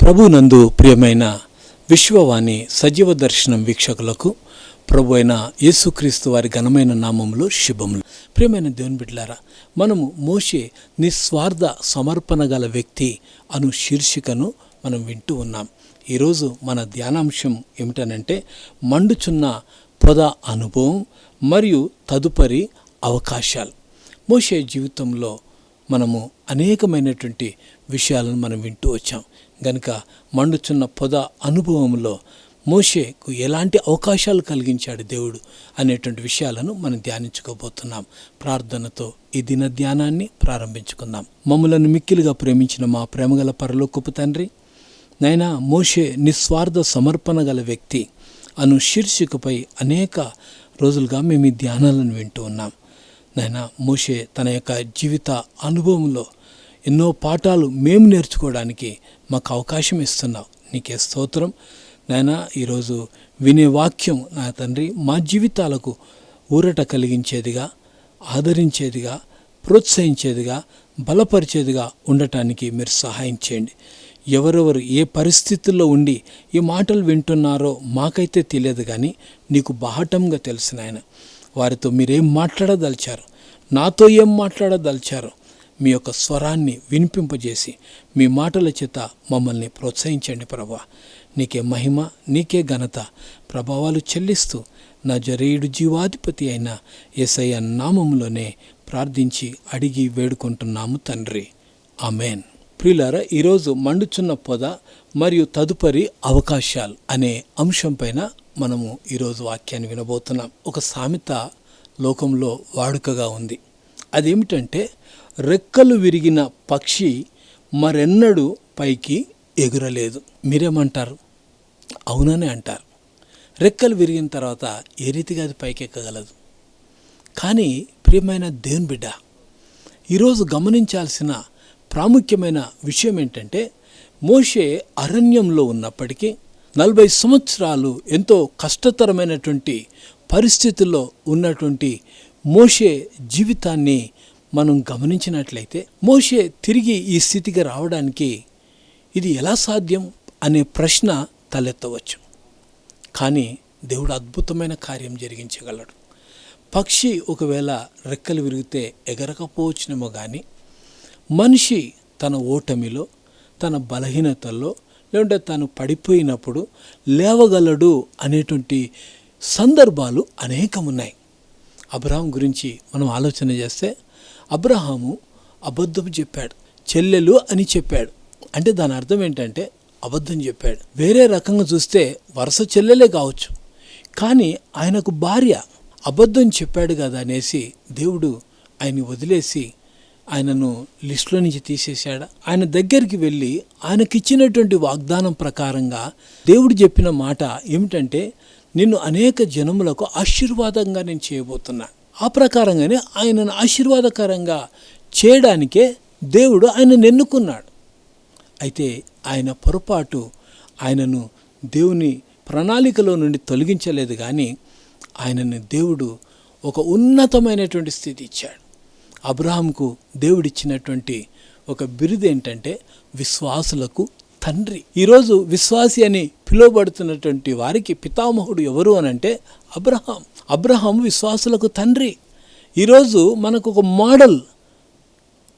ప్రభునందు ప్రియమైన విశ్వవాణి సజీవ దర్శనం వీక్షకులకు ప్రభు అయిన యేసుక్రీస్తు వారి ఘనమైన నామములో శుభములు. ప్రియమైన దేవుని బిడ్డలారా, మనము మోషే నిస్వార్థ సమర్పణ గల వ్యక్తి అను శీర్షికను మనం వింటూ ఉన్నాం. ఈరోజు మన ధ్యానాంశం ఏమిటనంటే మండుచున్న పొద అనుభవం మరియు తదుపరి అవకాశాలు. మోషే జీవితంలో మనము అనేకమైనటువంటి విషయాలను మనం వింటూ వచ్చాం గనుక మండుచున్న పొద అనుభవంలో మోషేకు ఎలాంటి అవకాశాలు కలిగించాడు దేవుడు అనేటువంటి విషయాలను మనం ధ్యానించుకోబోతున్నాం. ప్రార్థనతో ఈ దిన ధ్యానాన్ని ప్రారంభించుకుందాం. మమ్ములను మిక్కిలిగా ప్రేమించిన మా ప్రేమగల పరలోకపు తండ్రి, నైనా మోషే నిస్వార్థ సమర్పణ గల వ్యక్తి అను శీర్షికపై అనేక రోజులుగా మేము ఈ ధ్యానాలను వింటూ ఉన్నాం. నైనా మోషే తన యొక్క జీవిత అనుభవంలో ఎన్నో పాఠాలు మేము నేర్చుకోవడానికి మాకు అవకాశం ఇస్తున్నావు. నీకే స్తోత్రం. నాయనా, ఈరోజు వినే వాక్యం నా తండ్రి మా జీవితాలకు ఊరట కలిగించేదిగా, ఆదరించేదిగా, ప్రోత్సహించేదిగా, బలపరిచేదిగా ఉండటానికి మీరు సహాయం చేయండి. ఎవరెవరు ఏ పరిస్థితుల్లో ఉండి ఈ మాటలు వింటున్నారో మాకైతే తెలియదు, కానీ నీకు బాహటంగా తెలిసిన ఆయన వారితో మీరేం మాట్లాడదలిచారు, నాతో ఏం మాట్లాడదలిచారో మీ యొక్క స్వరాన్ని వినిపింపజేసి మీ మాటల చేత మమ్మల్ని ప్రోత్సహించండి ప్రభువా. నీకే మహిమ, నీకే ఘనత, ప్రభావాలు చెల్లిస్తూ నజరేయుడు జీవాధిపతి అయిన యేసయ్య నామములోనే ప్రార్థించి అడిగి వేడుకుంటున్నాము తండ్రి, ఆమెన్. ప్రియులారా, ఈరోజు మండుచున్న పొద మరియు తదుపరి అవకాశాలు అనే అంశం పైన మనము ఈరోజు వాక్యాన్ని వినబోతున్నాం. ఒక సామెత లోకంలో వాడుకగా ఉంది. అదేమిటంటే, రెక్కలు విరిగిన పక్షి మరెన్నడూ పైకి ఎగురలేదు. మీరేమంటారు? అవుననే అంటారు. రెక్కలు విరిగిన తర్వాత ఏ రీతిగా అది పైకి ఎక్కగలదు? కానీ ప్రియమైన దేవుని బిడ్డ, ఈరోజు గమనించాల్సిన ప్రాముఖ్యమైన విషయం ఏంటంటే, మోషే అరణ్యంలో ఉన్నప్పటికీ 40 సంవత్సరాలు ఎంతో కష్టతరమైనటువంటి పరిస్థితుల్లో ఉన్నటువంటి మోషే జీవితాన్ని మనం గమనించినట్లయితే, మోషే తిరిగి ఈ స్థితికి రావడానికి ఇది ఎలా సాధ్యం అనే ప్రశ్న తలెత్తవచ్చు. కానీ దేవుడు అద్భుతమైన కార్యం జరిగించగలడు. పక్షి ఒకవేళ రెక్కలు విరిగితే ఎగరకపోవచ్చునేమో, కానీ మనిషి తన ఓటమిలో, తన బలహీనతల్లో, లేదంటే తను పడిపోయినప్పుడు లేవగలడు అనేటువంటి సందర్భాలు అనేకమున్నాయి. అబ్రహాం గురించి మనం ఆలోచన చేస్తే, అబ్రహాము అబద్ధం చెప్పాడు, చెల్లెలు అని చెప్పాడు. అంటే దాని అర్థం ఏంటంటే అబద్ధం చెప్పాడు. వేరే రకంగా చూస్తే వరుస చెల్లెలే కావచ్చు, కానీ ఆయనకు భార్య. అబద్ధం చెప్పాడు కదా అనేసి దేవుడు ఆయన్ని వదిలేసి ఆయనను లిస్టులో నుంచి తీసేశాడా? ఆయన దగ్గరికి వెళ్ళి ఆయనకిచ్చినటువంటి వాగ్దానం ప్రకారంగా దేవుడు చెప్పిన మాట ఏమిటంటే, నిన్ను అనేక జనములకు ఆశీర్వాదంగా నేను చేయబోతున్నా. ఆ ప్రకారంగానే ఆయనను ఆశీర్వాదకరంగా చేయడానికే దేవుడు ఆయనను ఎన్నుకున్నాడు. అయితే ఆయన పొరపాటు ఆయనను దేవుని ప్రణాళికలో నుండి తొలగించలేదు, కానీ ఆయనను దేవుడు ఒక ఉన్నతమైనటువంటి స్థితి ఇచ్చాడు. అబ్రహాంకు దేవుడిచ్చినటువంటి ఒక బిరుదు ఏంటంటే విశ్వాసులకు తండ్రి. ఈరోజు విశ్వాసి అని పిలువబడుతున్నటువంటి వారికి పితామహుడు ఎవరు అనంటే అబ్రహాం. అబ్రహాం విశ్వాసులకు తండ్రి. ఈరోజు మనకు ఒక మోడల్.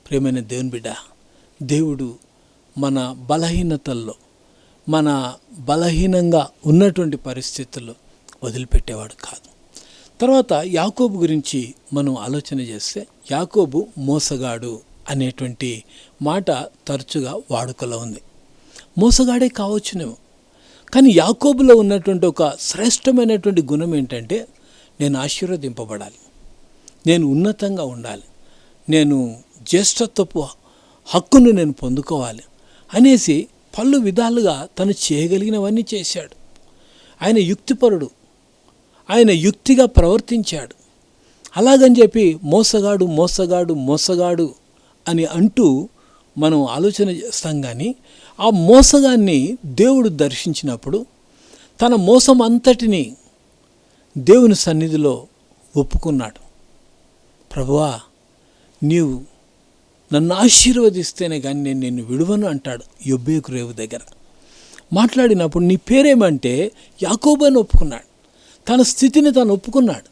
ప్రియమైన దేవుని బిడ్డ, దేవుడు మన బలహీనతల్లో, మన బలహీనంగా ఉన్నటువంటి పరిస్థితుల్లో వదిలిపెట్టేవాడు కాదు. తర్వాత యాకోబు గురించి మనం ఆలోచన చేస్తే, యాకోబు మోసగాడు అనేటువంటి మాట తరచుగా వాడుకలో ఉంది. మోసగాడే కావచ్చునేమో, కానీ యాకోబులో ఉన్నటువంటి ఒక శ్రేష్టమైనటువంటి గుణం ఏంటంటే, నేను ఆశీర్వదింపబడాలి, నేను ఉన్నతంగా ఉండాలి, నేను జ్యేష్ఠత్వపు హక్కును నేను పొందుకోవాలి అనేసి పలు విధాలుగా తను చేయగలిగినవన్నీ చేశాడు. ఆయన యుక్తిపరుడు, ఆయన యుక్తిగా ప్రవర్తించాడు. అలాగని చెప్పి మోసగాడు మోసగాడు మోసగాడు అని అంటూ మనం ఆలోచన చేస్తాం, కానీ ఆ మోసగాన్ని దేవుడు దర్శించినప్పుడు తన మోసం అంతటిని దేవుని సన్నిధిలో ఒప్పుకున్నాడు. ప్రభువా, నీవు నన్ను ఆశీర్వదిస్తేనే కానీ నేను నిన్ను విడువను అంటాడు యోబేకు రేవు దగ్గర. మాట్లాడినప్పుడు నీ పేరేమంటే యాకోబు అని ఒప్పుకున్నాడు. తన స్థితిని తను ఒప్పుకున్నాడు.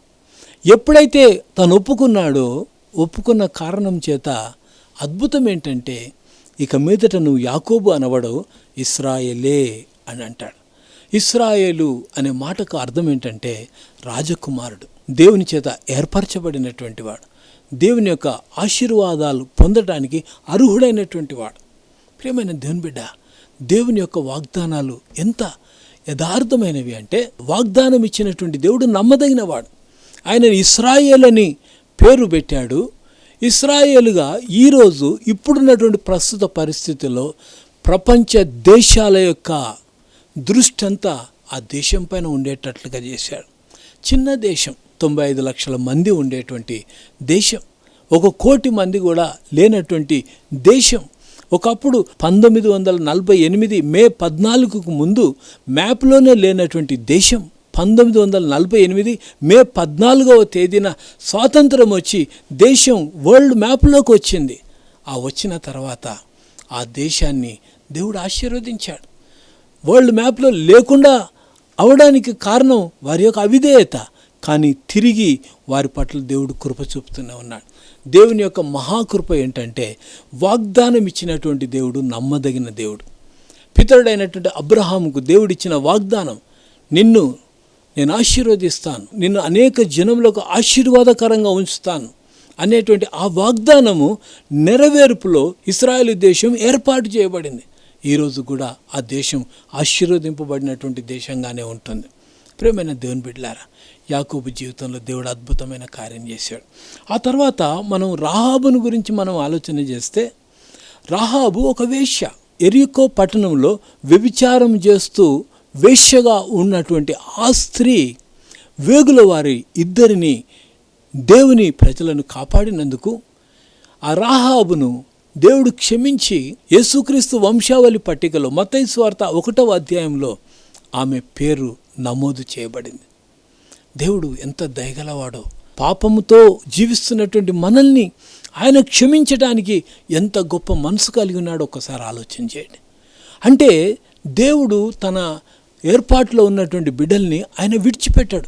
ఎప్పుడైతే తను ఒప్పుకున్న కారణం చేత అద్భుతం ఏంటంటే ఇక మీదట నువ్వు యాకోబు అనవడవు, ఇశ్రాయేలే అని అంటాడు. ఇశ్రాయేలు అనే మాటకు అర్థం ఏంటంటే రాజకుమారుడు, దేవుని చేత ఏర్పరచబడినటువంటి వాడు, దేవుని యొక్క ఆశీర్వాదాలు పొందడానికి అర్హుడైనటువంటి వాడు. ప్రియమైన దేవుని బిడ్డ, దేవుని యొక్క వాగ్దానాలు ఎంత యథార్థమైనవి అంటే, వాగ్దానం ఇచ్చినటువంటి దేవుడు నమ్మదగిన వాడు. ఆయన ఇశ్రాయేల్ అని పేరు పెట్టాడు. ఇశ్రాయేలుగా ఈరోజు ఇప్పుడున్నటువంటి ప్రస్తుత పరిస్థితుల్లో ప్రపంచ దేశాల యొక్క దృష్టి అంతా ఆ దేశం పైన ఉండేటట్లుగా చేశాడు. చిన్న దేశం, 95 లక్షల మంది ఉండేటువంటి దేశం, 1 కోటి మంది కూడా లేనటువంటి దేశం. ఒకప్పుడు 1948 మే 14కు ముందు మ్యాప్లోనే లేనటువంటి దేశం. 1948 మే 14వ తేదీన స్వాతంత్రం వచ్చి దేశం వరల్డ్ మ్యాప్లోకి వచ్చింది. ఆ వచ్చిన తర్వాత ఆ దేశాన్ని దేవుడు ఆశీర్వదించాడు. వరల్డ్ మ్యాప్లో లేకుండా అవడానికి కారణం వారి యొక్క అవిధేయత. కానీ తిరిగి వారి పట్ల దేవుడు కృప చూపుతూనే ఉన్నాడు. దేవుని యొక్క మహాకృప ఏంటంటే, వాగ్దానం ఇచ్చినటువంటి దేవుడు నమ్మదగిన దేవుడు. పితరుడైనటువంటి అబ్రహాముకు దేవుడిచ్చిన వాగ్దానం, నిన్ను నేను ఆశీర్వదిస్తాను, నిన్ను అనేక జనములకు ఆశీర్వాదకరంగా ఉంచుతాను అనేటువంటి ఆ వాగ్దానము నెరవేర్పులో ఇశ్రాయేలు దేశం ఏర్పాటు చేయబడింది. ఈరోజు కూడా ఆ దేశం ఆశీర్వదింపబడినటువంటి దేశంగానే ఉంటుంది. ప్రియమైన దేవుని బిడ్డలారా, యాకోబు జీవితంలో దేవుడు అద్భుతమైన కార్యం చేశాడు. ఆ తర్వాత మనం రాహాబును గురించి మనం ఆలోచన చేస్తే, రాహాబు ఒక వేశ్య. యెరికో పట్టణంలో వ్యభిచారం చేస్తూ వేశ్యగా ఉన్నటువంటి ఆ స్త్రీ వేగుల వారి ఇద్దరిని దేవుని ప్రజలను కాపాడినందుకు ఆ రాహాబును దేవుడు క్షమించి యేసుక్రీస్తు వంశావళి పట్టికలో మత్తయి సువార్త 1వ అధ్యాయంలో ఆమె పేరు నమోదు చేయబడింది. దేవుడు ఎంత దయగలవాడో, పాపముతో జీవిస్తున్నటువంటి మనల్ని ఆయన క్షమించడానికి ఎంత గొప్ప మనసు కలిగి ఉన్నాడో ఒక్కసారి ఆలోచన చేయండి. అంటే దేవుడు తన ఏర్పాటులో ఉన్నటువంటి బిడ్డల్ని ఆయన విడిచిపెట్టాడు.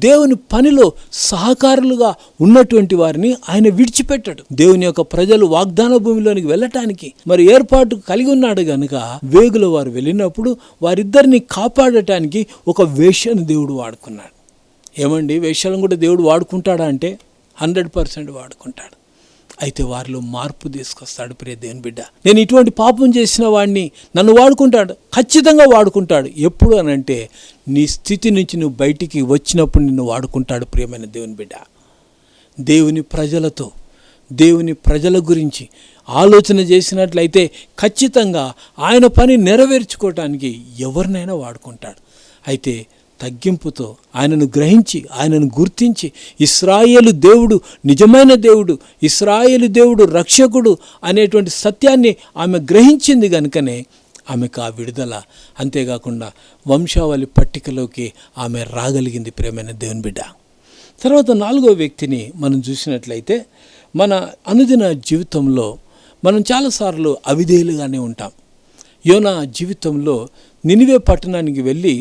దేవుని పనిలో సహకారులుగా ఉన్నటువంటి వారిని ఆయన విడిచిపెట్టాడు. దేవుని యొక్క ప్రజలు వాగ్దాన భూమిలోనికి వెళ్ళటానికి మరి ఏర్పాటు కలిగి ఉన్నాడు గనుక వేగుల వారు వెళ్ళినప్పుడు వారిద్దరిని కాపాడటానికి ఒక వేశ్యను దేవుడు వాడుకున్నాడు. ఏమండి, వేశ్యలను కూడా దేవుడు వాడుకుంటాడా అంటే 100% వాడుకుంటాడు. అయితే వారిలో మార్పు తీసుకొస్తాడు. ప్రియ దేవుని బిడ్డ, నేను ఇటువంటి పాపం చేసిన వాడిని నన్ను వాడుకుంటాడు, ఖచ్చితంగా వాడుకుంటాడు. ఎప్పుడు అనంటే నీ స్థితి నుంచి నువ్వు బయటికి వచ్చినప్పుడు నిన్ను వాడుకుంటాడు. ప్రియమైన దేవుని బిడ్డ, దేవుని ప్రజలతో, దేవుని ప్రజల గురించి ఆలోచన చేసినట్లయితే ఖచ్చితంగా ఆయన పని నెరవేర్చుకోవటానికి ఎవరినైనా వాడుకుంటాడు. అయితే తగ్గింపుతో ఆయనను గ్రహించి, ఆయనను గుర్తించి, ఇశ్రాయేలు దేవుడు నిజమైన దేవుడు, ఇశ్రాయేలు దేవుడు రక్షకుడు అనేటువంటి సత్యాన్ని ఆమె గ్రహించింది కనుకనే ఆమెకు ఆ విడుదల, అంతేకాకుండా వంశావళి పట్టికలోకి ఆమె రాగలిగింది. ప్రియమైన దేవుని బిడ్డ, తర్వాత 4వ వ్యక్తిని మనం చూసినట్లయితే, మన అనుదిన జీవితంలో మనం చాలాసార్లు అవిధేయులుగానే ఉంటాం. యోనా జీవితంలో నినివే పట్టణానికి వెళ్ళి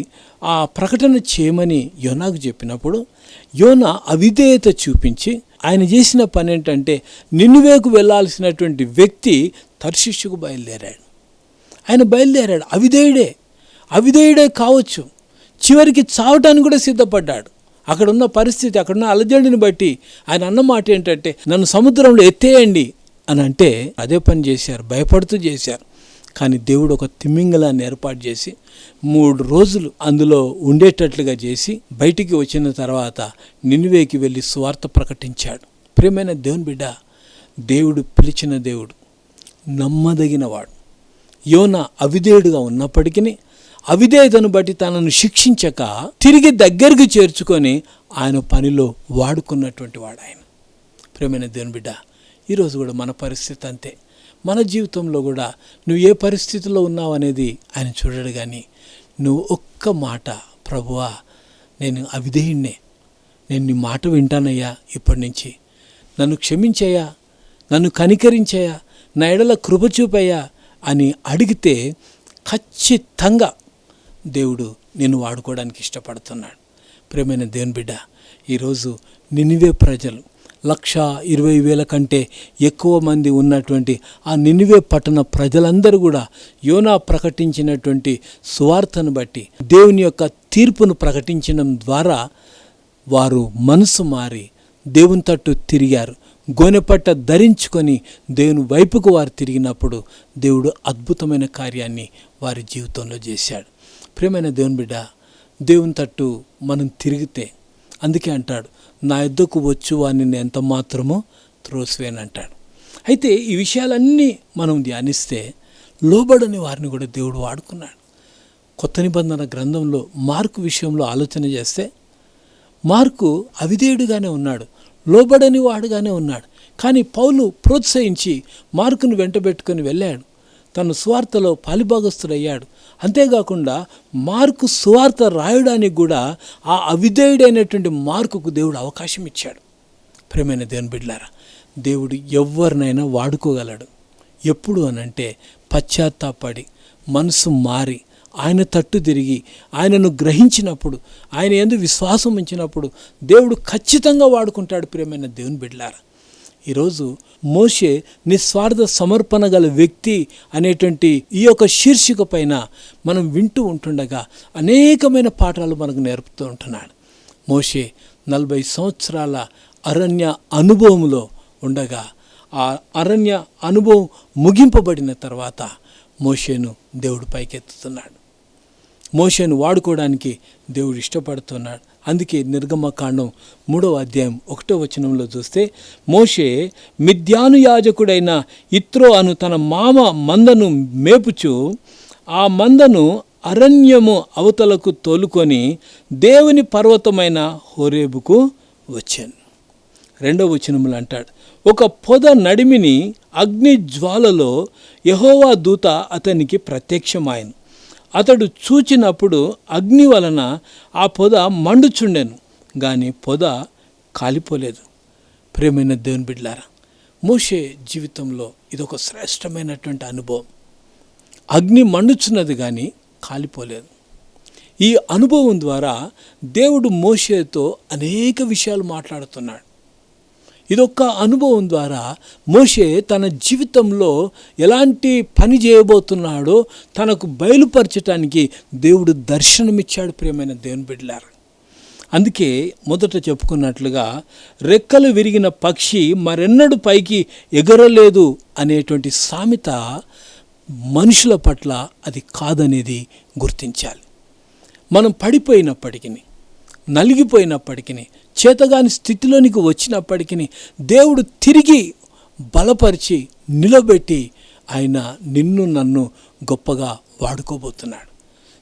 ఆ ప్రకటన చేయమని యోనాకు చెప్పినప్పుడు యోనా అవిధేయత చూపించి ఆయన చేసిన పని ఏంటంటే, నినివేకు వెళ్ళాల్సినటువంటి వ్యక్తి తర్షీషుకు బయలుదేరాడు. ఆయన బయలుదేరాడు, అవిధేయుడే కావచ్చు, చివరికి చావటానికి కూడా సిద్ధపడ్డాడు. అక్కడున్న పరిస్థితి, అక్కడున్న అలజడిని బట్టి ఆయన అన్నమాట ఏంటంటే, నన్ను సముద్రంలో ఎత్తేయండి అని అంటే అదే పని చేశారు, భయపడుతూ చేశారు. కానీ దేవుడు ఒక తిమింగలాన్ని ఏర్పాటు చేసి 3 రోజులు అందులో ఉండేటట్లుగా చేసి బయటికి వచ్చిన తర్వాత నినివేకి వెళ్ళి సువార్త ప్రకటించాడు. ప్రియమైన దేవుని బిడ్డ, దేవుడు పిలిచిన దేవుడు, నమ్మదగినవాడు. యోనా అవిధేయుడుగా ఉన్నప్పటికీ అవిధేయతను బట్టి తనను శిక్షించక తిరిగి దగ్గరికి చేర్చుకొని ఆయన పనిలో వాడుకున్నటువంటి వాడు ఆయన. ప్రియమైన దేవుని బిడ్డ, ఈరోజు కూడా మన పరిస్థితి అంతే. మన జీవితంలో కూడా నువ్వు ఏ పరిస్థితిలో ఉన్నావు అనేది ఆయన చూడడు. కానీ నువ్వు ఒక్క మాట, ప్రభువా నేను అవిధేయుణ్ణే, నేను నీ మాట వింటానయ్యా, ఇప్పటి నుంచి నన్ను క్షమించయ్యా, నన్ను కనికరించయ్యా, నా ఎడల కృప చూపయ్యా అని అడిగితే ఖచ్చితంగా దేవుడు నిన్ను వాడుకోవడానికి ఇష్టపడుతున్నాడు. ప్రియమైన దేవుని బిడ్డ, ఈరోజు నినివే ప్రజలు 1,20,000 కంటే ఎక్కువ మంది ఉన్నటువంటి ఆ నినివే పట్టణ ప్రజలందరూ కూడా యోనా ప్రకటించినటువంటి సువార్తను బట్టి దేవుని యొక్క తీర్పును ప్రకటించడం ద్వారా వారు మనసు మారి దేవుని తట్టు తిరిగారు. గోనెపట్ట ధరించుకొని దేవుని వైపుకు వారు తిరిగినప్పుడు దేవుడు అద్భుతమైన కార్యాన్ని వారి జీవితంలో చేశాడు. ప్రియమైన దేవుని బిడ్డ, దేవుని తట్టు మనం తిరిగితే, అందుకే అంటాడు, నా యొద్దకు వచ్చు వారిని నేను ఎంత మాత్రమో త్రోసివేనంటాడు. అయితే ఈ విషయాలన్నీ మనం ధ్యానిస్తే లోబడని వారిని కూడా దేవుడు వాడుకున్నాడు. కొత్త నిబంధన గ్రంథంలో మార్కు విషయంలో ఆలోచన చేస్తే మార్కు అవిధేయుడిగానే ఉన్నాడు, లోబడని వాడుగానే ఉన్నాడు. కానీ పౌలు ప్రోత్సహించి మార్కును వెంటబెట్టుకొని వెళ్ళాడు, తను సువార్తలో పాలిభాగస్తుడయ్యాడు. అంతేకాకుండా మార్కు సువార్త రాయడానికి కూడా ఆ అవిధేయుడైనటువంటి మార్కుకు దేవుడు అవకాశం ఇచ్చాడు. ప్రియమైన దేవుని బిడ్డలారా, దేవుడు ఎవరినైనా వాడుకోగలడు. ఎప్పుడు అనంటే పశ్చాత్తాపడి మనసు మారి ఆయన తట్టు తిరిగి ఆయనను గ్రహించినప్పుడు, ఆయన యందు విశ్వాసం ఉంచినప్పుడు దేవుడు ఖచ్చితంగా వాడుకుంటాడు. ప్రియమైన దేవుని బిడ్డలారా, ఈరోజు మోషే నిస్వార్థ సమర్పణ గల వ్యక్తి అనేటువంటి ఈ యొక్క శీర్షిక పైన మనం వింటూ ఉంటుండగా అనేకమైన పాఠాలు మనకు నేర్పుతూ ఉంటున్నాడు. మోషే 40 సంవత్సరాల అరణ్య అనుభవంలో ఉండగా ఆ అరణ్య అనుభవం ముగింపబడిన తర్వాత మోషేను దేవుడు పైకెత్తుతున్నాడు. మోషేను వాడుకోవడానికి దేవుడు ఇష్టపడుతున్నాడు. అందుకే నిర్గమకాండం 3వ అధ్యాయం 1వ వచనంలో చూస్తే, మోషే మిద్యాను యాజకుడైన ఇత్రో అను తన మామ మందను మేపుచు ఆ మందను అరణ్యము అవతలకు తోలుకొని దేవుని పర్వతమైన హోరేబుకు వచ్చాను. 2వ వచనములు అంటాడు, ఒక పొద నడిమిని అగ్ని జ్వాలలో యెహోవా దూత అతనికి ప్రత్యక్షమాయను. అతడు చూచినప్పుడు అగ్ని వలన ఆ పొద మండుచుండెను, కానీ పొద కాలిపోలేదు. ప్రియమైన దేవుని బిడ్డలారా, మోషే జీవితంలో ఇదొక శ్రేష్టమైనటువంటి అనుభవం. అగ్ని మండుచున్నది కానీ కాలిపోలేదు. ఈ అనుభవం ద్వారా దేవుడు మోషేతో అనేక విషయాలు మాట్లాడుతున్నాడు. ఇదొక్క అనుభవం ద్వారా మోషే తన జీవితంలో ఎలాంటి పని చేయబోతున్నాడో తనకు బయలుపరచడానికి దేవుడు దర్శనమిచ్చాడు. ప్రియమైన దేవుని బిడ్డలారా, అందుకే మొదట చెప్పుకున్నట్లుగా రెక్కలు విరిగిన పక్షి మరెన్నడూ పైకి ఎగరలేదు అనేటువంటి సామెత మనుషుల పట్ల అది కాదనేది గుర్తించాలి. మనం పడిపోయినప్పటికీ, నలిగిపోయినప్పటికీ, చేతగాని స్థితిలోనికి వచ్చినప్పటికీ దేవుడు తిరిగి బలపరిచి నిలబెట్టి ఆయన నిన్ను నన్ను గొప్పగా వాడుకోబోతున్నాడు.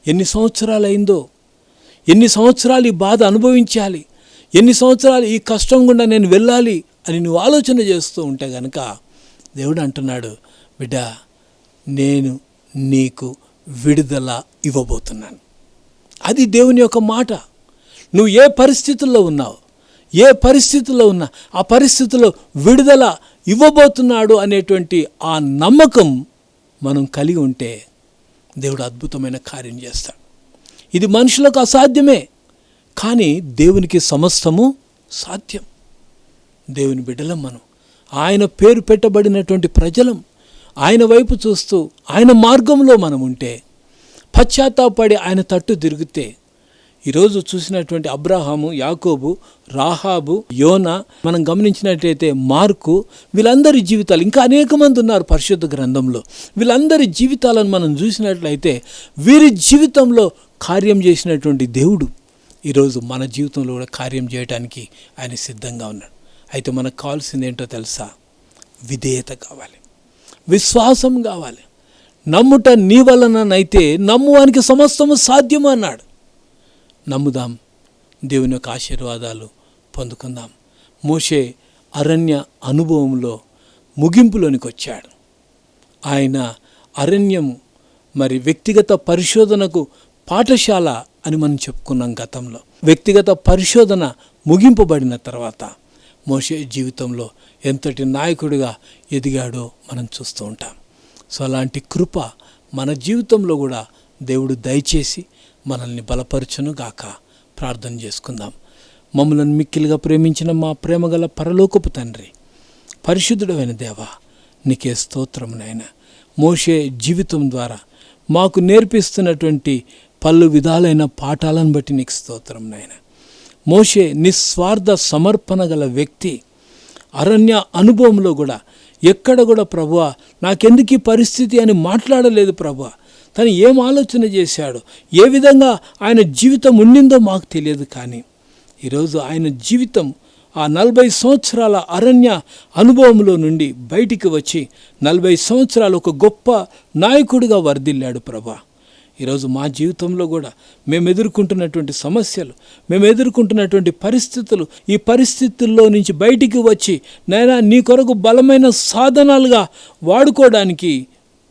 ఎన్ని సంవత్సరాలు అయిందో, ఎన్ని సంవత్సరాలు ఈ బాధ అనుభవించాలి, ఎన్ని సంవత్సరాలు ఈ కష్టం గుండా నేను వెళ్ళాలి అని నువ్వు ఆలోచన చేస్తూ ఉంటే గనక దేవుడు అంటున్నాడు, బిడ్డ, నేను నీకు విడుదల ఇవ్వబోతున్నాను. అది దేవుని యొక్క మాట. నువ్వు ఏ పరిస్థితుల్లో ఉన్నావు, ఏ పరిస్థితుల్లో ఉన్నా ఆ పరిస్థితుల్లో విడుదల ఇవ్వబోతున్నాడు అనేటువంటి ఆ నమ్మకం మనం కలిగి ఉంటే దేవుడు అద్భుతమైన కార్యం చేస్తాడు. ఇది మనుషులకు అసాధ్యమే, కానీ దేవునికి సమస్తము సాధ్యం. దేవుని బిడ్డలం మనం, ఆయన పేరు పెట్టబడినటువంటి ప్రజలం. ఆయన వైపు చూస్తూ ఆయన మార్గంలో మనం ఉంటే, పశ్చాత్తాపడి ఆయన తట్టు తిరిగితే, ఈరోజు చూసినటువంటి అబ్రహాము, యాకోబు, రాహాబు, యోనా, మనం గమనించినట్లయితే మార్కు, వీళ్ళందరి జీవితాలు, ఇంకా అనేక మంది ఉన్నారు పరిశుద్ధ గ్రంథంలో. వీళ్ళందరి జీవితాలను మనం చూసినట్లయితే వీరి జీవితంలో కార్యం చేసినటువంటి దేవుడు ఈరోజు మన జీవితంలో కూడా కార్యం చేయడానికి ఆయన సిద్ధంగా ఉన్నాడు. అయితే మనకు కావాల్సింది ఏంటో తెలుసా? విధేయత కావాలి, విశ్వాసం కావాలి. నమ్ముట నీ వలననైతే నమ్మువానికి సమస్తము సాధ్యము అన్నాడు. నమ్ముదాం, దేవుని యొక్క ఆశీర్వాదాలు పొందుకుందాం. మోషే అరణ్య అనుభవంలో ముగింపులోనికి వచ్చాడు. ఆయన అరణ్యము మరి వ్యక్తిగత పరిశోధనకు పాఠశాల అని మనం చెప్పుకున్నాం గతంలో. వ్యక్తిగత పరిశోధన ముగింపబడిన తర్వాత మోషే జీవితంలో ఎంతటి నాయకుడిగా ఎదిగాడో మనం చూస్తూ ఉంటాం. సో అలాంటి కృప మన జీవితంలో కూడా దేవుడు దయచేసి మనల్ని బలపరచును గాక. ప్రార్థన చేసుకుందాం. మమ్మలను మిక్కిలిగా ప్రేమించిన మా ప్రేమగల పరలోకపు తండ్రి, పరిశుద్ధుడైన దేవా, నీకే స్తోత్రం నాయన. మోషే జీవితం ద్వారా మాకు నేర్పిస్తున్నటువంటి పలు విధాలైన పాఠాలను బట్టి నీకు స్తోత్రం నాయన. మోషే నిస్వార్థ సమర్పణ గల వ్యక్తి. అరణ్య అనుభవంలో కూడా ఎక్కడ కూడా ప్రభువా నాకెందుకు ఈ పరిస్థితి అని మాట్లాడలేదు ప్రభువా. తను ఏం ఆలోచన చేశాడు, ఏ విధంగా ఆయన జీవితం ఉండిందో మాకు తెలియదు. కానీ ఈరోజు ఆయన జీవితం ఆ 40 సంవత్సరాల అరణ్య అనుభవంలో నుండి బయటికి వచ్చి 40 సంవత్సరాలు ఒక గొప్ప నాయకుడిగా వర్ధిల్లాడు ప్రభా. ఈరోజు మా జీవితంలో కూడా మేము ఎదుర్కొంటున్నటువంటి సమస్యలు, మేము ఎదుర్కొంటున్నటువంటి పరిస్థితులు, ఈ పరిస్థితుల్లో నుంచి బయటికి వచ్చి నాయనా నీ కొరకు బలమైన సాధనాలుగా వాడుకోవడానికి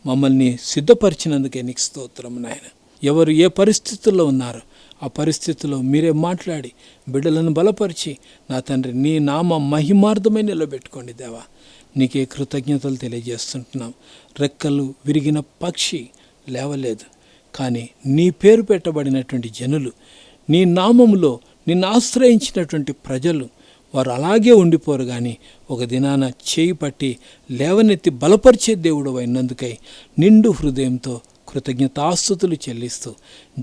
మమ్మల్ని సిద్ధపరిచినందుకే నీకు స్తోత్రం నాయన. ఎవరు ఏ పరిస్థితుల్లో ఉన్నారో ఆ పరిస్థితుల్లో మీరే మాట్లాడి బిడ్డలను బలపరిచి నా తండ్రి నీ నామ మహిమార్థమై నిలబెట్టుకోండి దేవా. నీకే కృతజ్ఞతలు తెలియజేస్తుంటున్నాం. రెక్కలు విరిగిన పక్షి లేవలేదు, కానీ నీ పేరు పెట్టబడినటువంటి జనులు, నీ నామములో నిన్ను ఆశ్రయించినటువంటి ప్రజలు వారు అలాగే ఉండిపోరు. కానీ ఒక దినాన చేయి పట్టి లేవనెత్తి బలపరిచే దేవుడు అయినందుకై నిండు హృదయంతో కృతజ్ఞతాస్తుతులు చెల్లిస్తూ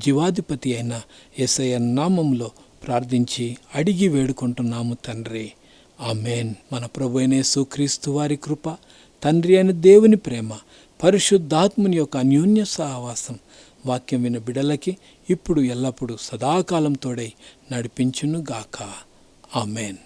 జీవాధిపతి అయిన యేసయ్య నామంలో ప్రార్థించి అడిగి వేడుకుంటున్నాము తండ్రి. ఆమేన్. మన ప్రభు అయిన యేసుక్రీస్తు వారి కృప, తండ్రి అయిన దేవుని ప్రేమ, పరిశుద్ధాత్ముని యొక్క అన్యోన్య సహవాసం వాక్యం విన బిడలకి ఇప్పుడు ఎల్లప్పుడూ సదాకాలం తోడై నడిపించును గాక. ఆమేన్.